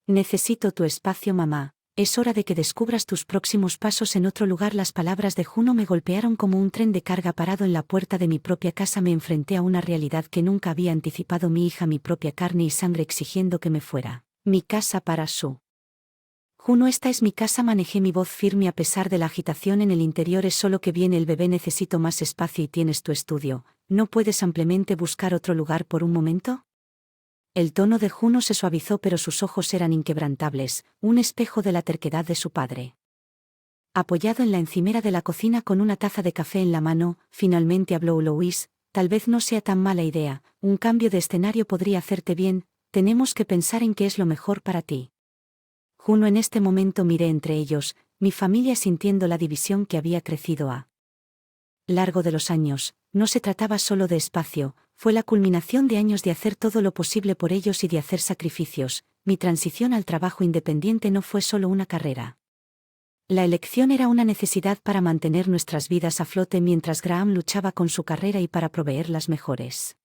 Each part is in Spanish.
Necesito tu espacio, mamá. Es hora de que descubras tus próximos pasos en otro lugar. Las palabras de Juno me golpearon como un tren de carga parado en la puerta de mi propia casa. Me enfrenté a una realidad que nunca había anticipado. Mi hija, mi propia carne y sangre, exigiendo que me fuera. Mi casa para su. Juno, esta es mi casa. Manejé mi voz firme a pesar de la agitación en el interior. Es solo que viene el bebé. Necesito más espacio y tienes tu estudio. ¿No puedes simplemente buscar otro lugar por un momento? El tono de Juno se suavizó, pero sus ojos eran inquebrantables, un espejo de la terquedad de su padre. Apoyado en la encimera de la cocina con una taza de café en la mano, finalmente habló Louise: tal vez no sea tan mala idea, un cambio de escenario podría hacerte bien, tenemos que pensar en qué es lo mejor para ti. Juno, en este momento miré entre ellos, mi familia, sintiendo la división que había crecido a largo de los años. No se trataba solo de espacio, fue la culminación de años de hacer todo lo posible por ellos y de hacer sacrificios. Mi transición al trabajo independiente no fue solo una carrera. La elección era una necesidad para mantener nuestras vidas a flote mientras Graham luchaba con su carrera y para proveer las mejores.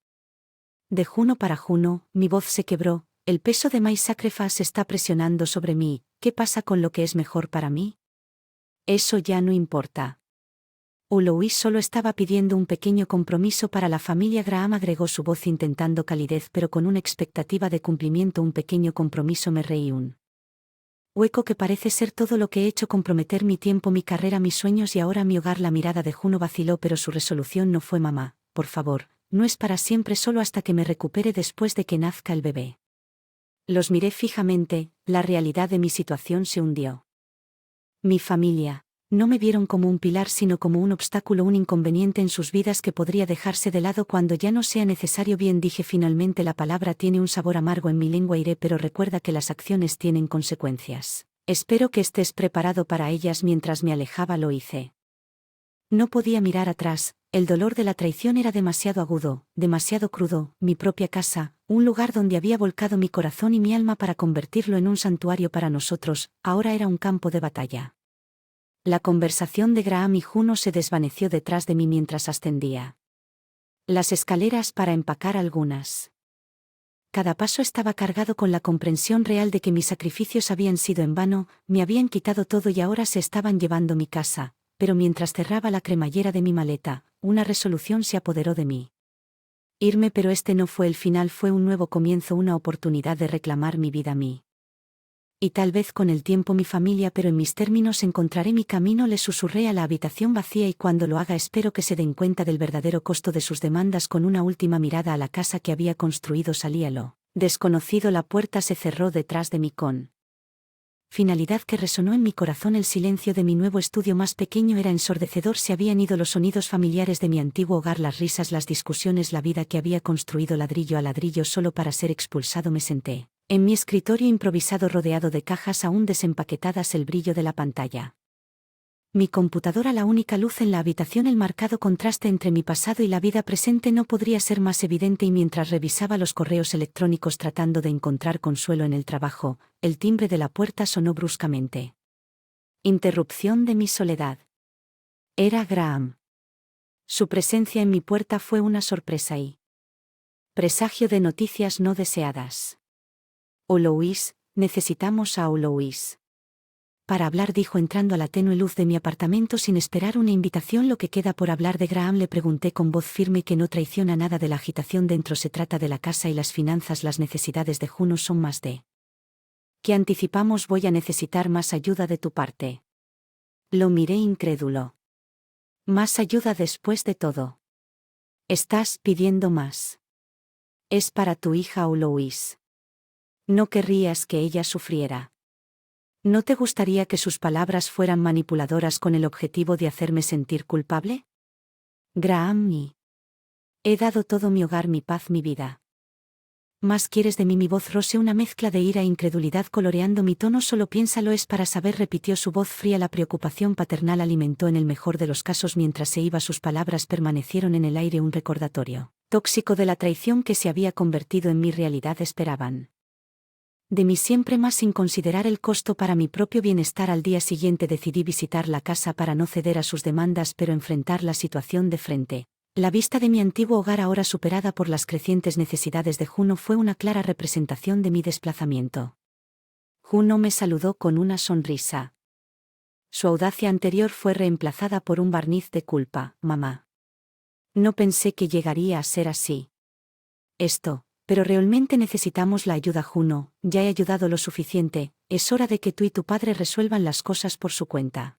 De Juno para Juno, mi voz se quebró: el peso de My Sacrifice está presionando sobre mí. ¿Qué pasa con lo que es mejor para mí? Eso ya no importa. Louise solo estaba pidiendo un pequeño compromiso para la familia. Graham agregó su voz intentando calidez pero con una expectativa de cumplimiento. Un pequeño compromiso. Me reí. Un hueco que parece ser todo lo que he hecho: comprometer mi tiempo, mi carrera, mis sueños y ahora mi hogar. La mirada de Juno vaciló, pero su resolución no fue: mamá, por favor, no es para siempre, solo hasta que me recupere después de que nazca el bebé. Los miré fijamente, la realidad de mi situación se hundió. Mi familia no me vieron como un pilar, sino como un obstáculo, un inconveniente en sus vidas que podría dejarse de lado cuando ya no sea necesario. Bien, dije finalmente, la palabra tiene un sabor amargo en mi lengua. Iré, pero recuerda que las acciones tienen consecuencias. Espero que estés preparado para ellas. Mientras me alejaba lo hice. No podía mirar atrás, el dolor de la traición era demasiado agudo, demasiado crudo. Mi propia casa, un lugar donde había volcado mi corazón y mi alma para convertirlo en un santuario para nosotros, ahora era un campo de batalla. La conversación de Graham y Juno se desvaneció detrás de mí mientras ascendía las escaleras para empacar algunas. Cada paso estaba cargado con la comprensión real de que mis sacrificios habían sido en vano, me habían quitado todo y ahora se estaban llevando mi casa, pero mientras cerraba la cremallera de mi maleta, una resolución se apoderó de mí. Irme, pero este no fue el final, fue un nuevo comienzo, una oportunidad de reclamar mi vida a mí. Y tal vez con el tiempo mi familia, pero en mis términos encontraré mi camino. Le susurré a la habitación vacía: y cuando lo haga espero que se den cuenta del verdadero costo de sus demandas. Con una última mirada a la casa que había construido salí a lo desconocido. La puerta se cerró detrás de mí con finalidad que resonó en mi corazón. El silencio de mi nuevo estudio más pequeño era ensordecedor. Se habían ido los sonidos familiares de mi antiguo hogar, las risas, las discusiones, la vida que había construido ladrillo a ladrillo solo para ser expulsado. Me senté en mi escritorio improvisado rodeado de cajas aún desempaquetadas, el brillo de la pantalla. Mi computadora, la única luz en la habitación. El marcado contraste entre mi pasado y la vida presente no podría ser más evidente, y mientras revisaba los correos electrónicos tratando de encontrar consuelo en el trabajo, el timbre de la puerta sonó bruscamente. Interrupción de mi soledad. Era Graham. Su presencia en mi puerta fue una sorpresa y presagio de noticias no deseadas. Louise, necesitamos a Louise para hablar, dijo entrando a la tenue luz de mi apartamento sin esperar una invitación. ¿Lo que queda por hablar de Graham?, le pregunté con voz firme que no traiciona nada de la agitación dentro. Se trata de la casa y las finanzas. Las necesidades de Juno son más de que anticipamos. Voy a necesitar más ayuda de tu parte. Lo miré incrédulo. ¿Más ayuda después de todo? ¿Estás pidiendo más? Es para tu hija Louise. No querrías que ella sufriera. ¿No te gustaría que sus palabras fueran manipuladoras con el objetivo de hacerme sentir culpable? Graham, he dado todo: mi hogar, mi paz, mi vida. ¿Más quieres de mí? Mi voz roce una mezcla de ira e incredulidad coloreando mi tono. Solo piénsalo, es para saber, repitió su voz fría. La preocupación paternal alimentó en el mejor de los casos mientras se iba. Sus palabras permanecieron en el aire, un recordatorio tóxico de la traición que se había convertido en mi realidad. Esperaban de mí siempre más sin considerar el costo para mi propio bienestar. Al día siguiente decidí visitar la casa para no ceder a sus demandas, pero enfrentar la situación de frente. La vista de mi antiguo hogar, ahora superada por las crecientes necesidades de Juno, fue una clara representación de mi desplazamiento. Juno me saludó con una sonrisa. Su audacia anterior fue reemplazada por un barniz de culpa. Mamá. No pensé que llegaría a ser así. Pero realmente necesitamos la ayuda, Juno. Ya he ayudado lo suficiente, es hora de que tú y tu padre resuelvan las cosas por su cuenta.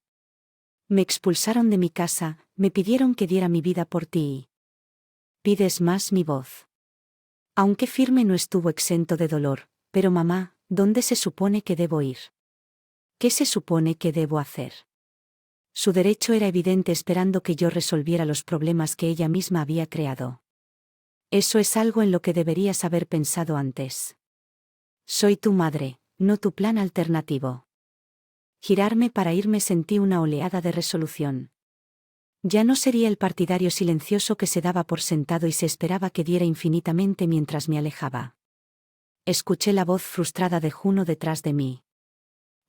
Me expulsaron de mi casa, me pidieron que diera mi vida por ti y... ¿Pides más mi voz? Aunque firme no estuvo exento de dolor, pero mamá, ¿dónde se supone que debo ir? ¿Qué se supone que debo hacer? Su derecho era evidente esperando que yo resolviera los problemas que ella misma había creado. Eso es algo en lo que deberías haber pensado antes. Soy tu madre, no tu plan alternativo. Girarme para irme sentí una oleada de resolución. Ya no sería el partidario silencioso que se daba por sentado y se esperaba que diera infinitamente mientras me alejaba. Escuché la voz frustrada de Juno detrás de mí.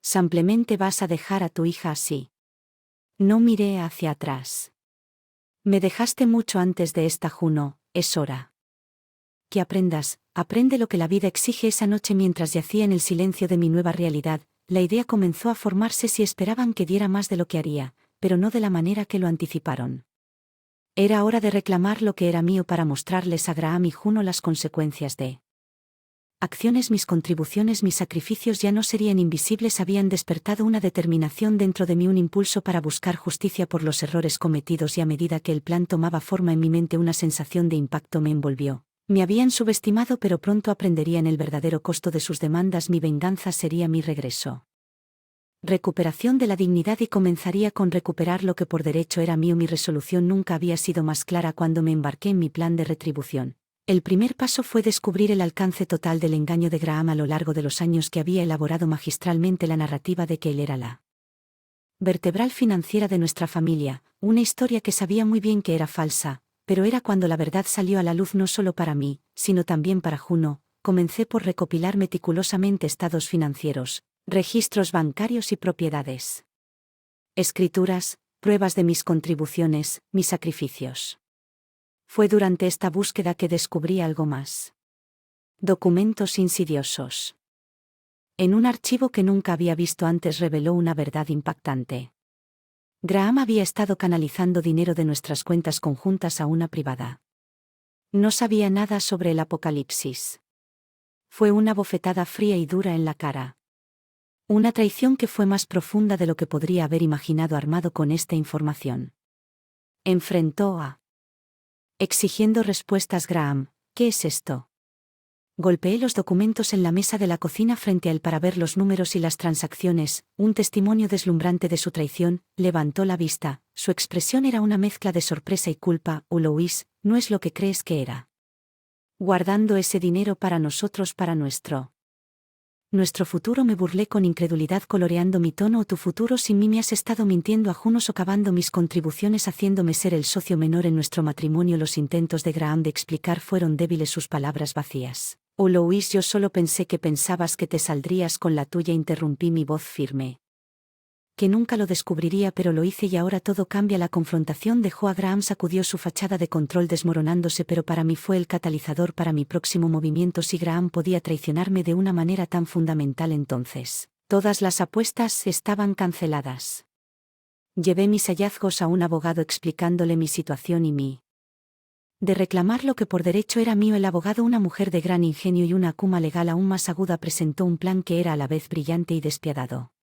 Simplemente vas a dejar a tu hija así. No miré hacia atrás. Me dejaste mucho antes de esta, Juno, es hora. Que aprende lo que la vida exige. Esa noche mientras yacía en el silencio de mi nueva realidad, la idea comenzó a formarse si esperaban que diera más de lo que haría, pero no de la manera que lo anticiparon. Era hora de reclamar lo que era mío para mostrarles a Graham y Juno las consecuencias de acciones. Mis contribuciones, mis sacrificios ya no serían invisibles, habían despertado una determinación dentro de mí, un impulso para buscar justicia por los errores cometidos, y a medida que el plan tomaba forma en mi mente una sensación de impacto me envolvió. Me habían subestimado, pero pronto aprenderían el verdadero costo de sus demandas. Mi venganza sería mi regreso. Recuperación de la dignidad, y comenzaría con recuperar lo que por derecho era mío. Mi resolución nunca había sido más clara cuando me embarqué en mi plan de retribución. El primer paso fue descubrir el alcance total del engaño de Graham. A lo largo de los años que había elaborado magistralmente la narrativa de que él era la vertebral financiera de nuestra familia, una historia que sabía muy bien que era falsa, pero era cuando la verdad salió a la luz, no solo para mí, sino también para Juno. Comencé por recopilar meticulosamente estados financieros, registros bancarios y propiedades, escrituras, pruebas de mis contribuciones, mis sacrificios. Fue durante esta búsqueda que descubrí algo más. Documentos insidiosos. En un archivo que nunca había visto antes reveló una verdad impactante. Graham había estado canalizando dinero de nuestras cuentas conjuntas a una privada. No sabía nada sobre el apocalipsis. Fue una bofetada fría y dura en la cara. Una traición que fue más profunda de lo que podría haber imaginado. Armado con esta información, enfrentó a exigiendo respuestas. Graham, ¿qué es esto? Golpeé los documentos en la mesa de la cocina frente a él para ver los números y las transacciones, un testimonio deslumbrante de su traición. Levantó la vista, su expresión era una mezcla de sorpresa y culpa. Louis, no es lo que crees que era. Guardando ese dinero para nosotros, para nuestro futuro. Me burlé con incredulidad, coloreando mi tono. Tu futuro sin mí. Me has estado mintiendo a Juno, socavando mis contribuciones, haciéndome ser el socio menor en nuestro matrimonio. Los intentos de Graham de explicar fueron débiles, sus palabras vacías. Louis, yo solo pensé que pensabas que te saldrías con la tuya. Interrumpí, mi voz firme. Que nunca lo descubriría, pero lo hice y ahora todo cambia. La confrontación dejó a Graham, sacudió su fachada de control desmoronándose, pero para mí fue el catalizador para mi próximo movimiento. Si Graham podía traicionarme de una manera tan fundamental, entonces todas las apuestas estaban canceladas. Llevé mis hallazgos a un abogado explicándole mi situación y mi de reclamar lo que por derecho era mío. El abogado, una mujer de gran ingenio y una acume legal aún más aguda, presentó un plan que era a la vez brillante y despiadado.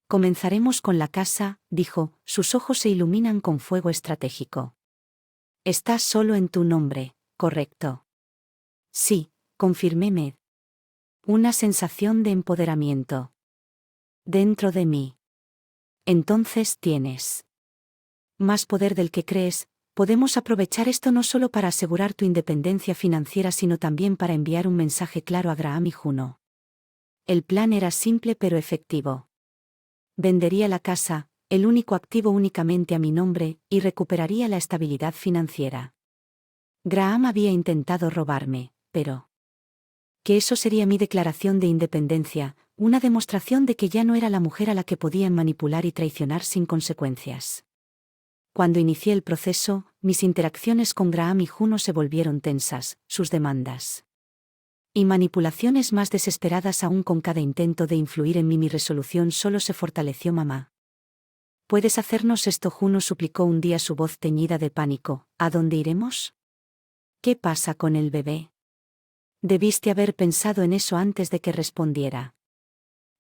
Comenzaremos con la casa, dijo, sus ojos se iluminan con fuego estratégico. Está solo en tu nombre, ¿correcto? Sí, confirmé Med. Una sensación de empoderamiento dentro de mí. Entonces tienes más poder del que crees. Podemos aprovechar esto no solo para asegurar tu independencia financiera, sino también para enviar un mensaje claro a Graham y Juno. El plan era simple pero efectivo. Vendería la casa, el único activo, únicamente a mi nombre, y recuperaría la estabilidad financiera. Graham había intentado robarme, pero que eso sería mi declaración de independencia, una demostración de que ya no era la mujer a la que podían manipular y traicionar sin consecuencias. Cuando inicié el proceso, mis interacciones con Graham y Juno se volvieron tensas, sus demandas Y manipulaciones más desesperadas aún con cada intento de influir en mí. Mi resolución solo se fortaleció, mamá. ¿Puedes hacernos esto? Juno suplicó un día, su voz teñida de pánico. ¿A dónde iremos? ¿Qué pasa con el bebé? Debiste haber pensado en eso antes de que respondiera.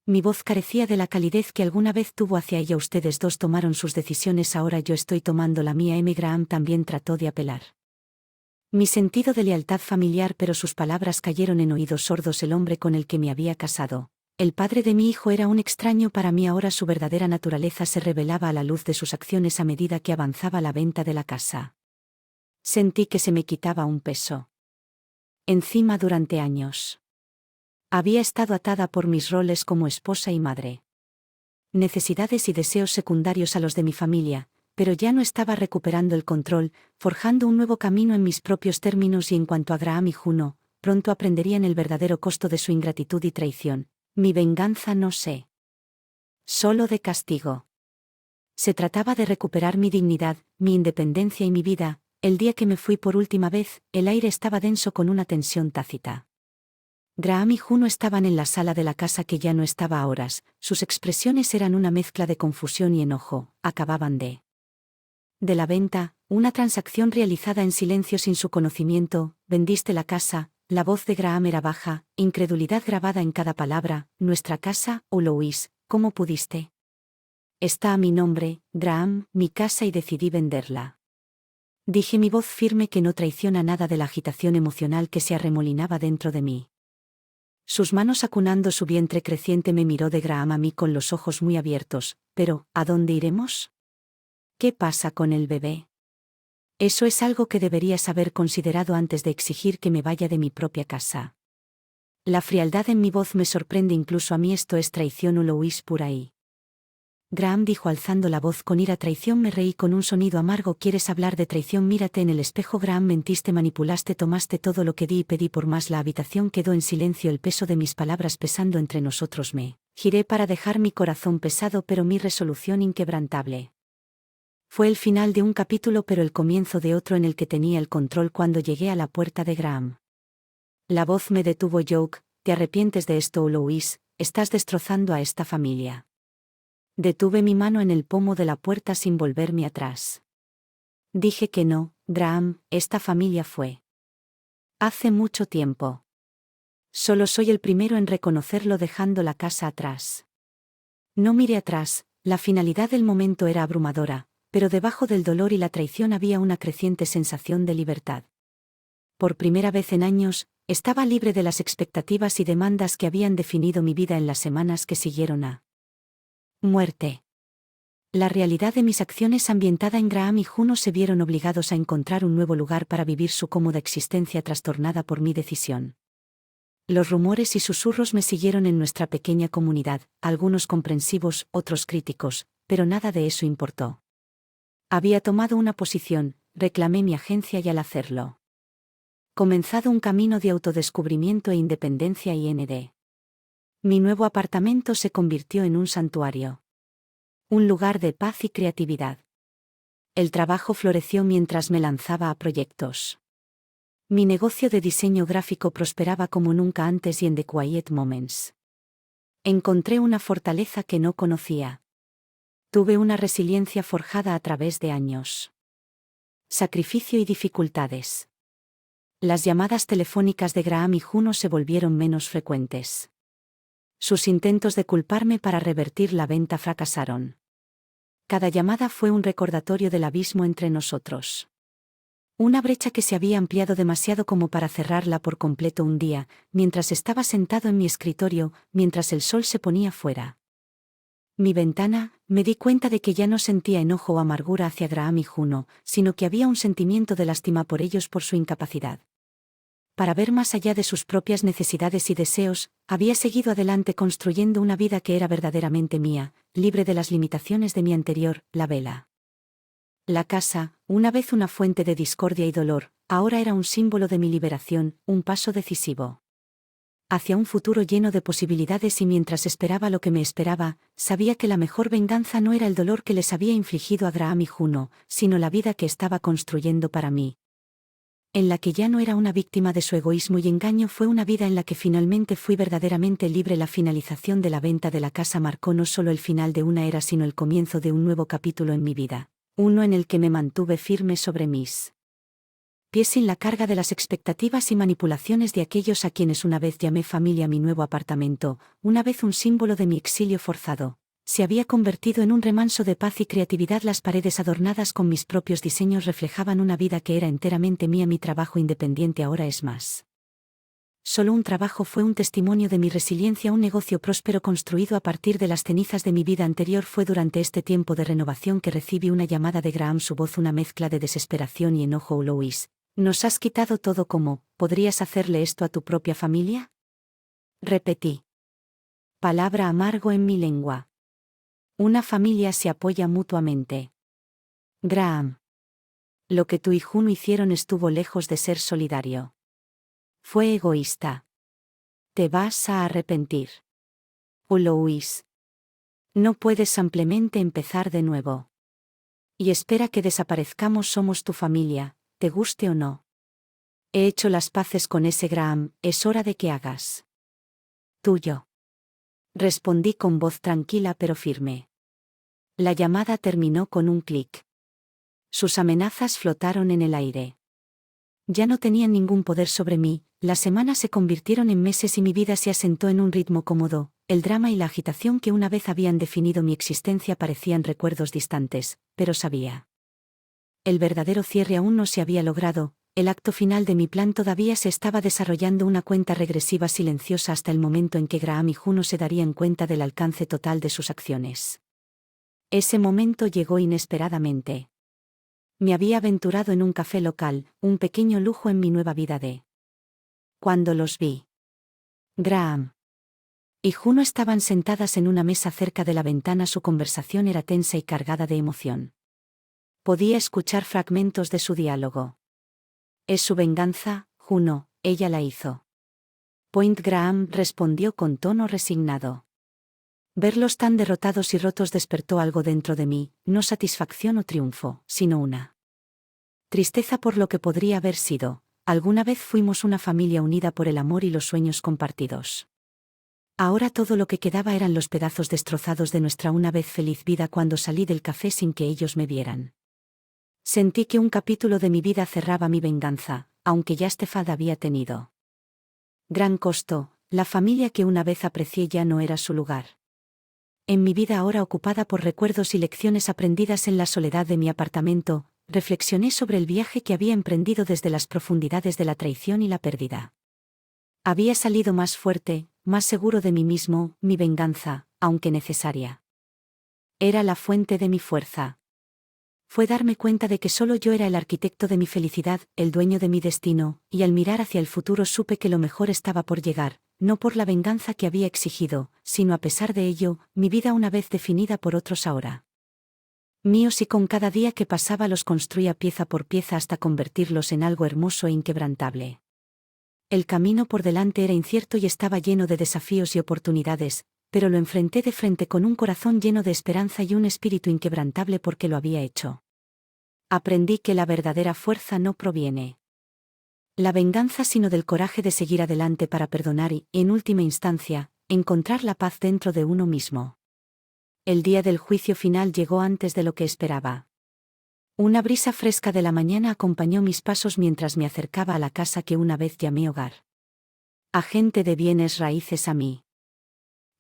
Mi voz carecía de la calidez que alguna vez tuvo hacia ella. Ustedes dos tomaron sus decisiones, ahora yo estoy tomando la mía. Graham también trató de apelar. Mi sentido de lealtad familiar, pero sus palabras cayeron en oídos sordos. El hombre con el que me había casado, el padre de mi hijo, era un extraño para mí. Ahora su verdadera naturaleza se revelaba a la luz de sus acciones a medida que avanzaba la venta de la casa. Sentí que se me quitaba un peso encima. Durante años había estado atada por mis roles como esposa y madre, necesidades y deseos secundarios a los de mi familia, pero ya no estaba recuperando el control, forjando un nuevo camino en mis propios términos. Y en cuanto a Graham y Juno, pronto aprenderían el verdadero costo de su ingratitud y traición. Mi venganza no sé. Solo de castigo. Se trataba de recuperar mi dignidad, mi independencia y mi vida. El día que me fui por última vez, el aire estaba denso con una tensión tácita. Graham y Juno estaban en la sala de la casa que ya no estaba a horas. Sus expresiones eran una mezcla de confusión y enojo. Acababan de la venta, una transacción realizada en silencio sin su conocimiento. Vendiste la casa. La voz de Graham era baja, incredulidad grabada en cada palabra. ¿Nuestra casa, o Louis? ¿Cómo pudiste? Está a mi nombre, Graham, mi casa, y decidí venderla. Dije, mi voz firme que no traiciona nada de la agitación emocional que se arremolinaba dentro de mí. Sus manos acunando su vientre creciente. Me miró de Graham a mí con los ojos muy abiertos. Pero, ¿a dónde iremos? ¿Qué pasa con el bebé? Eso es algo que deberías haber considerado antes de exigir que me vaya de mi propia casa. La frialdad en mi voz me sorprende incluso a mí. ¿Esto es traición o Louis por ahí? Graham dijo alzando la voz con ira. Traición. Me reí con un sonido amargo. ¿Quieres hablar de traición? Mírate en el espejo. Graham, mentiste, manipulaste, tomaste todo lo que di y pedí por más. La habitación quedó en silencio, el peso de mis palabras pesando entre nosotros. Me giré para dejar mi corazón pesado, pero mi resolución inquebrantable. Fue el final de un capítulo, pero el comienzo de otro en el que tenía el control. Cuando llegué a la puerta de Graham, la voz me detuvo. Joke, ¿te arrepientes de esto, Louis? Estás destrozando a esta familia. Detuve mi mano en el pomo de la puerta sin volverme atrás. Dije que no, Graham, esta familia fue hace mucho tiempo. Solo soy el primero en reconocerlo. Dejando la casa atrás. No miré atrás. La finalidad del momento era abrumadora, pero debajo del dolor y la traición había una creciente sensación de libertad. Por primera vez en años, estaba libre de las expectativas y demandas que habían definido mi vida en las semanas que siguieron a muerte. La realidad de mis acciones, ambientada en Graham y Juno, se vieron obligados a encontrar un nuevo lugar para vivir su cómoda existencia trastornada por mi decisión. Los rumores y susurros me siguieron en nuestra pequeña comunidad, algunos comprensivos, otros críticos, pero nada de eso importó. Había tomado una posición, reclamé mi agencia y al hacerlo, comenzado un camino de autodescubrimiento e independencia. Mi nuevo apartamento se convirtió en un santuario. Un lugar de paz y creatividad. El trabajo floreció mientras me lanzaba a proyectos. Mi negocio de diseño gráfico prosperaba como nunca antes y en The Quiet Moments encontré una fortaleza que no conocía. Tuve una resiliencia forjada a través de años. Sacrificio y dificultades. Las llamadas telefónicas de Graham y Juno se volvieron menos frecuentes. Sus intentos de culparme para revertir la venta fracasaron. Cada llamada fue un recordatorio del abismo entre nosotros. Una brecha que se había ampliado demasiado como para cerrarla por completo. Un día, mientras estaba sentado en mi escritorio, mientras el sol se ponía fuera mi ventana, me di cuenta de que ya no sentía enojo o amargura hacia Graham y Juno, sino que había un sentimiento de lástima por ellos por su incapacidad para ver más allá de sus propias necesidades y deseos. Había seguido adelante construyendo una vida que era verdaderamente mía, libre de las limitaciones de mi anterior, la vela. La casa, una vez una fuente de discordia y dolor, ahora era un símbolo de mi liberación, un paso decisivo hacia un futuro lleno de posibilidades. Y mientras esperaba lo que me esperaba, sabía que la mejor venganza no era el dolor que les había infligido a Graham y Juno, sino la vida que estaba construyendo para mí. en la que ya no era una víctima de su egoísmo y engaño, fue una vida en la que finalmente fui verdaderamente libre. La finalización de la venta de la casa marcó no solo el final de una era, sino el comienzo de un nuevo capítulo en mi vida, uno en el que me mantuve firme sobre mis pies sin la carga de las expectativas y manipulaciones de aquellos a quienes una vez llamé familia. Mi nuevo apartamento, una vez un símbolo de mi exilio forzado, se había convertido en un remanso de paz y creatividad. Las paredes adornadas con mis propios diseños reflejaban una vida que era enteramente mía. Mi trabajo independiente ahora es más solo un trabajo, fue un testimonio de mi resiliencia, un negocio próspero construido a partir de las cenizas de mi vida anterior. Fue durante este tiempo de renovación que recibí una llamada de Graham, su voz una mezcla de desesperación y enojo. Louis, nos has quitado todo. ¿Cómo podrías hacerle esto a tu propia familia? Repetí. Palabra amargo en mi lengua. Una familia se apoya mutuamente. Graham. Lo que tú y Juno hicieron estuvo lejos de ser solidario. Fue egoísta. Te vas a arrepentir. Louis. No puedes simplemente empezar de nuevo. Y espera que desaparezcamos. Somos tu familia, te guste o no. He hecho las paces con ese Graham, es hora de que hagas tuyo. Respondí con voz tranquila pero firme. La llamada terminó con un clic. Sus amenazas flotaron en el aire. Ya no tenían ningún poder sobre mí. Las semanas se convirtieron en meses y mi vida se asentó en un ritmo cómodo. El drama y la agitación que una vez habían definido mi existencia parecían recuerdos distantes, pero sabía. El verdadero cierre aún no se había logrado. El acto final de mi plan todavía se estaba desarrollando, una cuenta regresiva silenciosa hasta el momento en que Graham y Juno se darían cuenta del alcance total de sus acciones. Ese momento llegó inesperadamente. Me había aventurado en un café local, un pequeño lujo en mi nueva vida de. Cuando los vi, Graham y Juno estaban sentadas en una mesa cerca de la ventana. Su conversación era tensa y cargada de emoción. Podía escuchar fragmentos de su diálogo. Es su venganza, Juno, ella la hizo. Point. Graham respondió con tono resignado. Verlos tan derrotados y rotos despertó algo dentro de mí, no satisfacción o triunfo, sino una tristeza por lo que podría haber sido. Alguna vez fuimos una familia unida por el amor y los sueños compartidos. Ahora todo lo que quedaba eran los pedazos destrozados de nuestra una vez feliz vida. Cuando salí del café sin que ellos me vieran, sentí que un capítulo de mi vida cerraba. Mi venganza, aunque ya Stefan había tenido gran costo, la familia que una vez aprecié ya no era su lugar. En mi vida ahora ocupada por recuerdos y lecciones aprendidas en la soledad de mi apartamento, reflexioné sobre el viaje que había emprendido desde las profundidades de la traición y la pérdida. Había salido más fuerte, más seguro de mí mismo. Mi venganza, aunque necesaria, era la fuente de mi fuerza. Fue darme cuenta de que solo yo era el arquitecto de mi felicidad, el dueño de mi destino, y al mirar hacia el futuro supe que lo mejor estaba por llegar, no por la venganza que había exigido, sino a pesar de ello, mi vida una vez definida por otros ahora míos, y con cada día que pasaba los construía pieza por pieza hasta convertirlos en algo hermoso e inquebrantable. El camino por delante era incierto y estaba lleno de desafíos y oportunidades, pero lo enfrenté de frente con un corazón lleno de esperanza y un espíritu inquebrantable porque lo había hecho. Aprendí que la verdadera fuerza no proviene la venganza sino del coraje de seguir adelante para perdonar y, en última instancia, encontrar la paz dentro de uno mismo. El día del juicio final llegó antes de lo que esperaba. Una brisa fresca de la mañana acompañó mis pasos mientras me acercaba a la casa que una vez llamé hogar. Agente de bienes raíces a mí.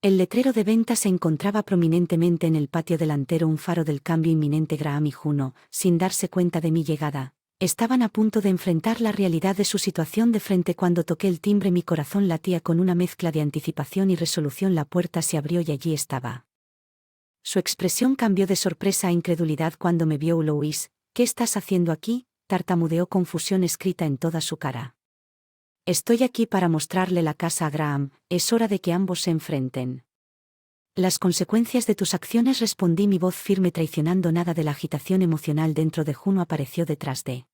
El letrero de venta se encontraba prominentemente en el patio delantero, un faro del cambio inminente. Graham y Juno, sin darse cuenta de mi llegada, estaban a punto de enfrentar la realidad de su situación de frente. Cuando toqué el timbre mi corazón latía con una mezcla de anticipación y resolución. La puerta se abrió y allí estaba. Su expresión cambió de sorpresa a incredulidad cuando me vio. Louis, ¿qué estás haciendo aquí?, tartamudeó, confusión escrita en toda su cara. Estoy aquí para mostrarle la casa a Graham, es hora de que ambos se enfrenten. Las consecuencias de tus acciones, respondí, mi voz firme, traicionando nada de la agitación emocional dentro de Juno. Apareció detrás de.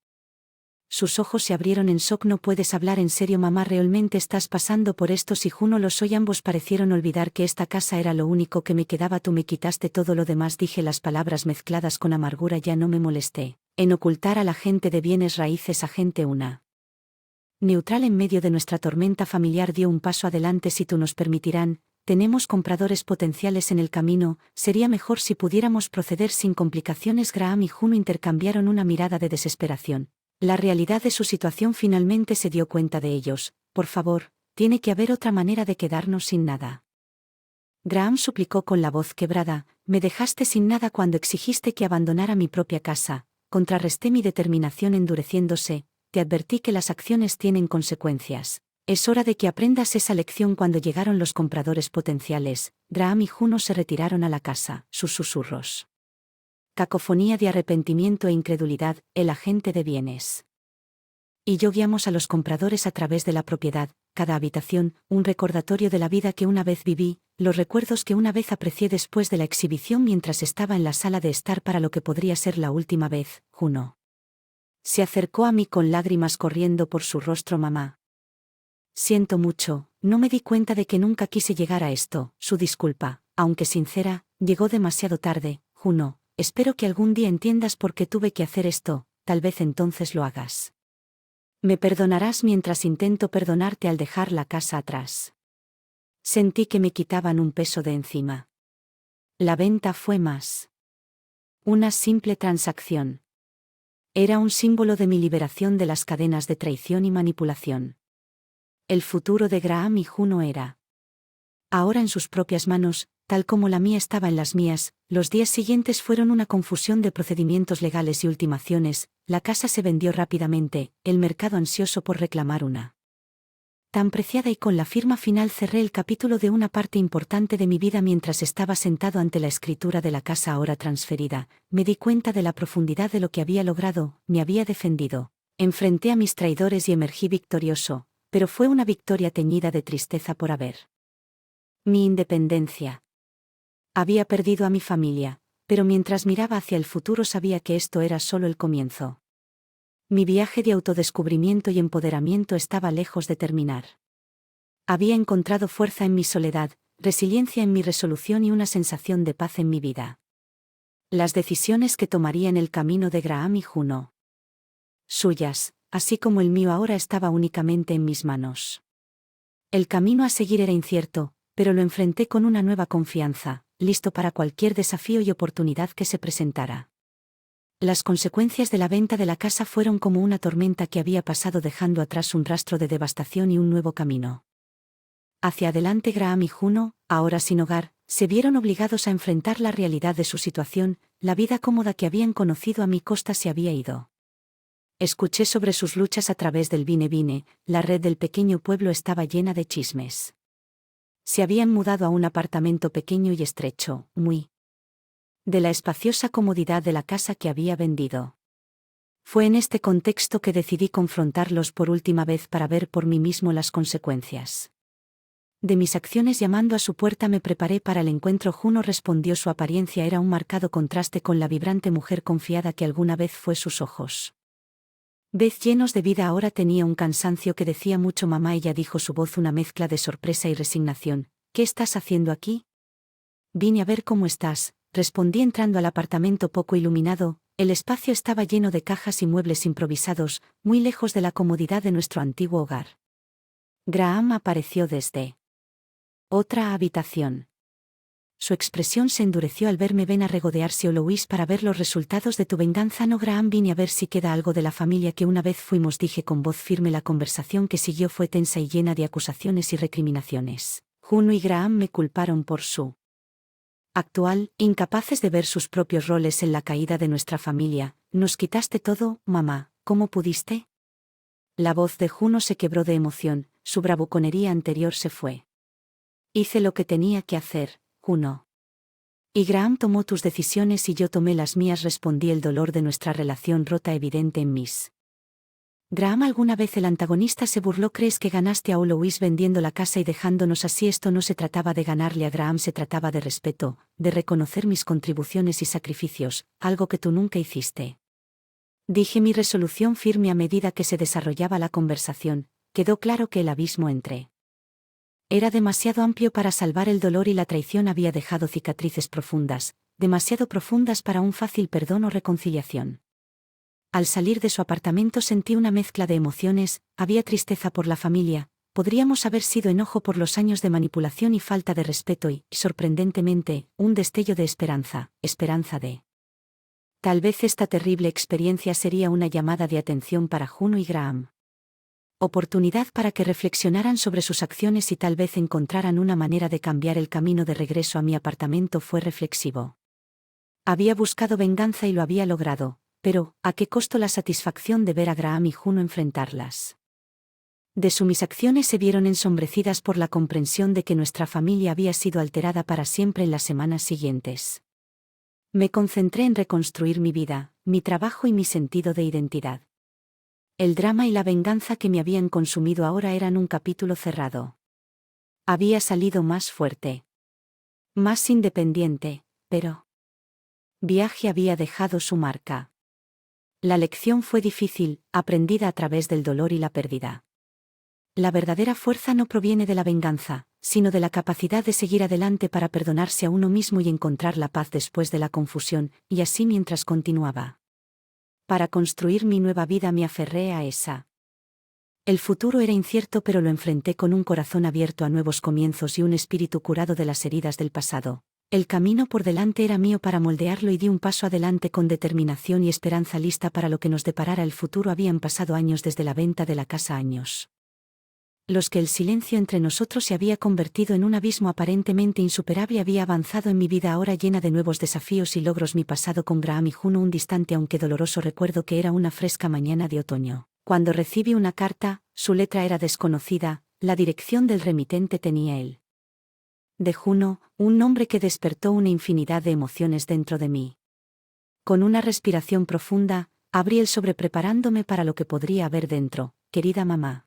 Sus ojos se abrieron en shock. No puedes hablar en serio, mamá, ¿realmente estás pasando por esto? Si Juno, lo soy. Ambos parecieron olvidar que esta casa era lo único que me quedaba. Tú me quitaste todo lo demás, dije, las palabras mezcladas con amargura. Ya no me molesté en ocultar al agente de bienes raíces. Agente, una neutral en medio de nuestra tormenta familiar, dio un paso adelante. Si tú nos permitirán, tenemos compradores potenciales en el camino, sería mejor si pudiéramos proceder sin complicaciones. Graham y Juno intercambiaron una mirada de desesperación. La realidad de su situación finalmente se dio cuenta de ellos. Por favor, tiene que haber otra manera de quedarnos sin nada. Graham suplicó con la voz quebrada, me dejaste sin nada cuando exigiste que abandonara mi propia casa. Contrarresté mi determinación endureciéndose, te advertí que las acciones tienen consecuencias. Es hora de que aprendas esa lección. Cuando llegaron los compradores potenciales, Graham y Juno se retiraron a la casa. Sus susurros. Cacofonía de arrepentimiento e incredulidad, el agente de bienes. Y yo guiamos a los compradores a través de la propiedad, cada habitación, un recordatorio de la vida que una vez viví, los recuerdos que una vez aprecié después de la exhibición mientras estaba en la sala de estar para lo que podría ser la última vez. Juno se acercó a mí con lágrimas corriendo por su rostro. Mamá. Siento mucho, no me di cuenta de que nunca quise llegar a esto. Su disculpa, aunque sincera, llegó demasiado tarde. Juno, espero que algún día entiendas por qué tuve que hacer esto, tal vez entonces lo hagas. Me perdonarás mientras intento perdonarte al dejar la casa atrás. Sentí que me quitaban un peso de encima. La venta fue más una simple transacción. Era un símbolo de mi liberación de las cadenas de traición y manipulación. El futuro de Graham y Juno era ahora en sus propias manos, tal como la mía estaba en las mías. Los días siguientes fueron una confusión de procedimientos legales y ultimaciones. La casa se vendió rápidamente, el mercado ansioso por reclamar una tan preciada, y con la firma final cerré el capítulo de una parte importante de mi vida. Mientras estaba sentado ante la escritura de la casa ahora transferida, me di cuenta de la profundidad de lo que había logrado. Me había defendido, enfrenté a mis traidores y emergí victorioso, pero fue una victoria teñida de tristeza por haber mi independencia. Había perdido a mi familia, pero mientras miraba hacia el futuro sabía que esto era solo el comienzo. Mi viaje de autodescubrimiento y empoderamiento estaba lejos de terminar. Había encontrado fuerza en mi soledad, resiliencia en mi resolución y una sensación de paz en mi vida. Las decisiones que tomaría en el camino de Graham y Juno, suyas, así como el mío, ahora estaba únicamente en mis manos. El camino a seguir era incierto, pero lo enfrenté con una nueva confianza, listo para cualquier desafío y oportunidad que se presentara. Las consecuencias de la venta de la casa fueron como una tormenta que había pasado, dejando atrás un rastro de devastación y un nuevo camino. Hacia adelante, Graham y Juno, ahora sin hogar, se vieron obligados a enfrentar la realidad de su situación. La vida cómoda que habían conocido a mi costa se había ido. Escuché sobre sus luchas a través del vine-vine. La red del pequeño pueblo estaba llena de chismes. Se habían mudado a un apartamento pequeño y estrecho, muy de la espaciosa comodidad de la casa que había vendido. Fue en este contexto que decidí confrontarlos por última vez para ver por mí mismo las consecuencias de mis acciones. Llamando a su puerta, me preparé para el encuentro. Juno respondió. Su apariencia era un marcado contraste con la vibrante mujer confiada que alguna vez fue. Sus ojos, vez llenos de vida, ahora tenía un cansancio que decía mucho. Mamá, ella dijo, su voz una mezcla de sorpresa y resignación. ¿Qué estás haciendo aquí? Vine a ver cómo estás, respondí entrando al apartamento poco iluminado. El espacio estaba lleno de cajas y muebles improvisados, muy lejos de la comodidad de nuestro antiguo hogar. Graham apareció desde otra habitación. Su expresión se endureció al verme. Ven a regodearse, Louise, para ver los resultados de tu venganza. No, Graham, vine a ver si queda algo de la familia que una vez fuimos, dije con voz firme. La conversación que siguió fue tensa y llena de acusaciones y recriminaciones. Juno y Graham me culparon por su actual, incapaces de ver sus propios roles en la caída de nuestra familia. Nos quitaste todo, mamá, ¿cómo pudiste? La voz de Juno se quebró de emoción, su bravuconería anterior se fue. Hice lo que tenía que hacer, Juno. Y Graham tomó tus decisiones y yo tomé las mías, respondí, el dolor de nuestra relación rota evidente en mis. Graham, ¿alguna vez el antagonista se burló? ¿Crees que ganaste a Louise vendiendo la casa y dejándonos así? Esto no se trataba de ganarle a Graham, se trataba de respeto, de reconocer mis contribuciones y sacrificios, algo que tú nunca hiciste. Dije mi resolución firme. A medida que se desarrollaba la conversación, quedó claro que el abismo entre era demasiado amplio para salvar. El dolor y la traición había dejado cicatrices profundas, demasiado profundas para un fácil perdón o reconciliación. Al salir de su apartamento sentí una mezcla de emociones, había tristeza por la familia, podríamos haber sido enojo por los años de manipulación y falta de respeto y, sorprendentemente, un destello de esperanza, esperanza de... Tal vez esta terrible experiencia sería una llamada de atención para Juno y Graham. Oportunidad para que reflexionaran sobre sus acciones y tal vez encontraran una manera de cambiar el camino de regreso a mi apartamento fue reflexivo. Había buscado venganza y lo había logrado, pero, ¿a qué costo la satisfacción de ver a Graham y Juno enfrentarlas? Mis acciones se vieron ensombrecidas por la comprensión de que nuestra familia había sido alterada para siempre en las semanas siguientes. Me concentré en reconstruir mi vida, mi trabajo y mi sentido de identidad. El drama y la venganza que me habían consumido ahora eran un capítulo cerrado. Había salido más fuerte. Más independiente, pero... Viaje había dejado su marca. La lección fue difícil, aprendida a través del dolor y la pérdida. La verdadera fuerza no proviene de la venganza, sino de la capacidad de seguir adelante para perdonarse a uno mismo y encontrar la paz después de la confusión, y así mientras continuaba. Para construir mi nueva vida me aferré a esa. El futuro era incierto, pero lo enfrenté con un corazón abierto a nuevos comienzos y un espíritu curado de las heridas del pasado. El camino por delante era mío para moldearlo y di un paso adelante con determinación y esperanza lista para lo que nos deparara el futuro. Habían pasado años desde la venta de la casa, años los que el silencio entre nosotros se había convertido en un abismo aparentemente insuperable. Había avanzado en mi vida ahora llena de nuevos desafíos y logros. Mi pasado con Graham y Juno, un distante aunque doloroso recuerdo que era una fresca mañana de otoño. Cuando recibí una carta, su letra era desconocida, la dirección del remitente tenía él. De Juno, un nombre que despertó una infinidad de emociones dentro de mí. Con una respiración profunda, abrí el sobre preparándome para lo que podría haber dentro. Querida mamá.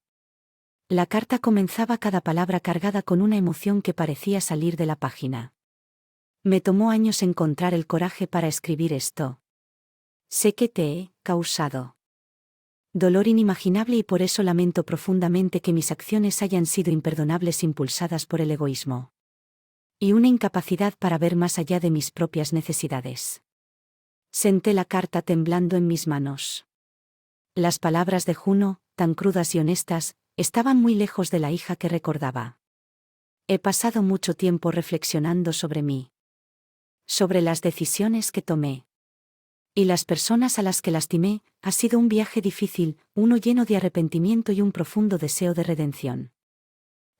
La carta comenzaba, cada palabra cargada con una emoción que parecía salir de la página. Me tomó años encontrar el coraje para escribir esto. Sé que te he causado dolor inimaginable y por eso lamento profundamente que mis acciones hayan sido imperdonables, impulsadas por el egoísmo y una incapacidad para ver más allá de mis propias necesidades. Senté la carta temblando en mis manos. Las palabras de Juno, tan crudas y honestas, estaban muy lejos de la hija que recordaba. He pasado mucho tiempo reflexionando sobre mí, sobre las decisiones que tomé y las personas a las que lastimé. Ha sido un viaje difícil, uno lleno de arrepentimiento y un profundo deseo de redención.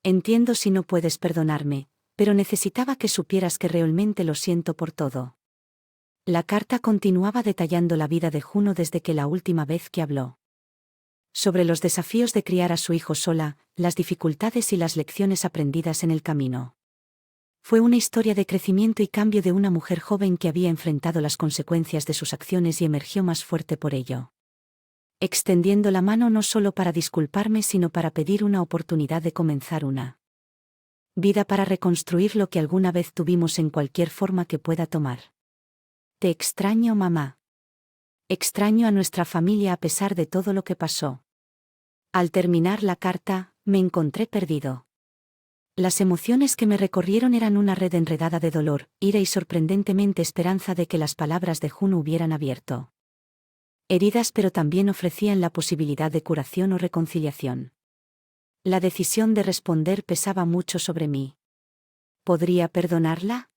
Entiendo si no puedes perdonarme, pero necesitaba que supieras que realmente lo siento por todo. La carta continuaba detallando la vida de Juno desde que la última vez que habló. Sobre los desafíos de criar a su hijo sola, las dificultades y las lecciones aprendidas en el camino. Fue una historia de crecimiento y cambio de una mujer joven que había enfrentado las consecuencias de sus acciones y emergió más fuerte por ello. Extendiendo la mano no solo para disculparme, sino para pedir una oportunidad de comenzar una vida, para reconstruir lo que alguna vez tuvimos en cualquier forma que pueda tomar. Te extraño, mamá. Extraño a nuestra familia a pesar de todo lo que pasó. Al terminar la carta, me encontré perdido. Las emociones que me recorrieron eran una red enredada de dolor, ira y sorprendentemente esperanza de que las palabras de Juno hubieran abierto heridas, pero también ofrecían la posibilidad de curación o reconciliación. La decisión de responder pesaba mucho sobre mí. ¿Podría perdonarla?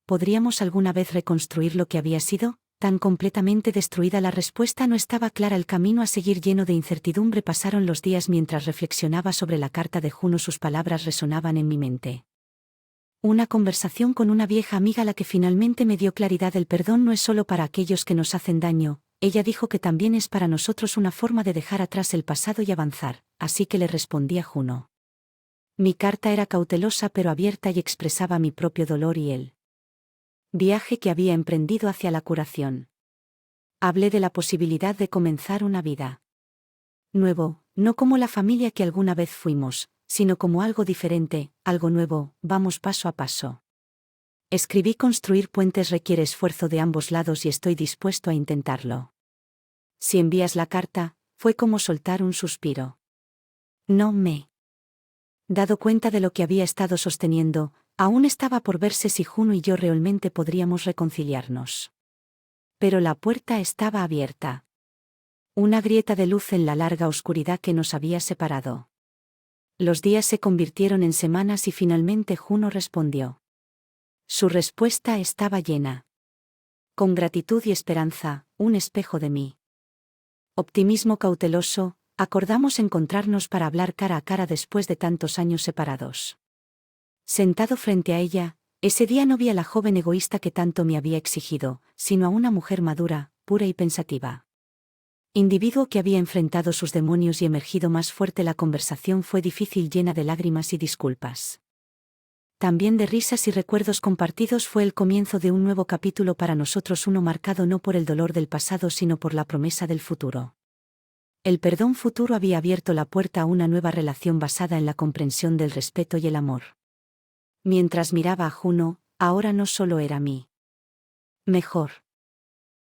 ¿Podríamos alguna vez reconstruir lo que había sido? Tan completamente destruida, la respuesta no estaba clara. El camino a seguir lleno de incertidumbre. Pasaron los días mientras reflexionaba sobre la carta de Juno. Sus palabras resonaban en mi mente. Una conversación con una vieja amiga la que finalmente me dio claridad. El perdón no es solo para aquellos que nos hacen daño, ella dijo que también es para nosotros una forma de dejar atrás el pasado y avanzar, así que le respondí a Juno. Mi carta era cautelosa pero abierta y expresaba mi propio dolor y el viaje que había emprendido hacia la curación. Hablé de la posibilidad de comenzar una vida nuevo, no como la familia que alguna vez fuimos, sino como algo diferente, algo nuevo. Vamos paso a paso. Escribí: construir puentes requiere esfuerzo de ambos lados y estoy dispuesto a intentarlo. Si envías la carta, fue como soltar un suspiro. No me he dado cuenta de lo que había estado sosteniendo. Aún estaba por verse si Juno y yo realmente podríamos reconciliarnos. Pero la puerta estaba abierta. Una grieta de luz en la larga oscuridad que nos había separado. Los días se convirtieron en semanas y finalmente Juno respondió. Su respuesta estaba llena. Con gratitud y esperanza, un espejo de mí. Optimismo cauteloso, acordamos encontrarnos para hablar cara a cara después de tantos años separados. Sentado frente a ella, ese día no vi a la joven egoísta que tanto me había exigido, sino a una mujer madura, pura y pensativa. Individuo que había enfrentado sus demonios y emergido más fuerte. La conversación fue difícil, llena de lágrimas y disculpas. También de risas y recuerdos compartidos. Fue el comienzo de un nuevo capítulo para nosotros, uno marcado no por el dolor del pasado sino por la promesa del futuro. El perdón futuro había abierto la puerta a una nueva relación basada en la comprensión del respeto y el amor. Mientras miraba a Juno, ahora no solo era mi mejor